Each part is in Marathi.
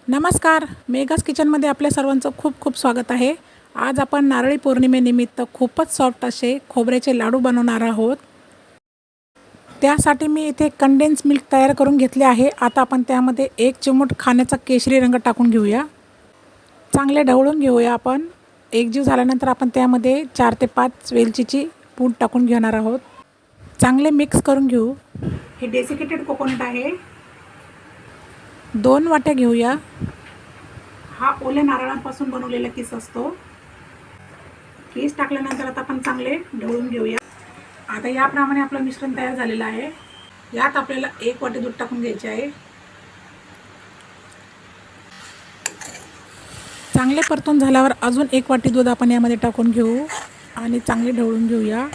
नमस्कार, मेघास किचनमध्ये आपल्या सर्वांचं खूप खूप स्वागत आहे. आज आपण नारळी पौर्णिमेनिमित्त खूपच सॉफ्ट असे खोबऱ्याचे लाडू बनवणार आहोत. त्यासाठी मी इथे कंडेन्स मिल्क तयार करून घेतले आहे. आता आपण त्यामध्ये 1 चिमूट खाण्याचा केशरी रंग टाकून घेऊया. चांगले ढवळून घेऊया आपण. एकजीव झाल्यानंतर आपण त्यामध्ये 4 ते 5 वेलचीची पूड टाकून घेणार आहोत. चांगले मिक्स करून घेऊ. हे डेसिकेटेड कोकोनट आहे. 2 वाट्या घेऊया. हा ओल्या नारळापासून बनवलेला किस असतो. किस टाकल्यानंतर आता आपण चांगले ढवळून घेऊया. आता याप्रमाणे आपलं मिश्रण तयार झालेलं आहे. यात आपल्याला 1 वाटी दूध टाकून घ्यायचे आहे. चांगले परतून झाल्यावर अजून 1 वाटी दूध आपण यामध्ये टाकून घेऊ आणि चांगले ढवळून घेऊया.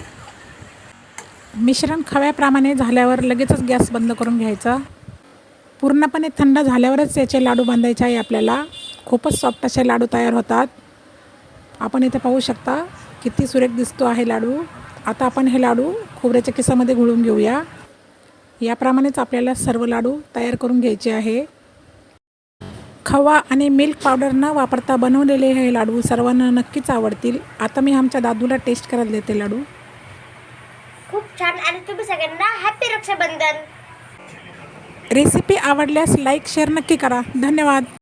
मिश्रण खव्याप्रमाणे झाल्यावर लगेचच गॅस बंद करून घ्यायचा. पूर्णपणे थंड झाल्यावरच याचे लाडू बांधायचे आहे आपल्याला. खूपच सॉफ्ट असे लाडू तयार होतात. आपण इथे पाहू शकता किती सुरेख दिसतो आहे लाडू. आता आपण हे लाडू खोबऱ्याच्या किसामध्ये घोळून घेऊया. याप्रमाणेच आपल्याला सर्व लाडू तयार करून घ्यायचे आहे. खवा आणि मिल्क पावडर न वापरता बनवलेले हे लाडू सर्वांना नक्कीच आवडतील. आता मी आमच्या दादूला टेस्ट करायला देते लाडू. खूप छान. आणि तुम्ही सगळ्यांना हॅपी रक्षाबंधन. रेसिपी आवडल्यास लाईक शेअर नक्की करा. धन्यवाद.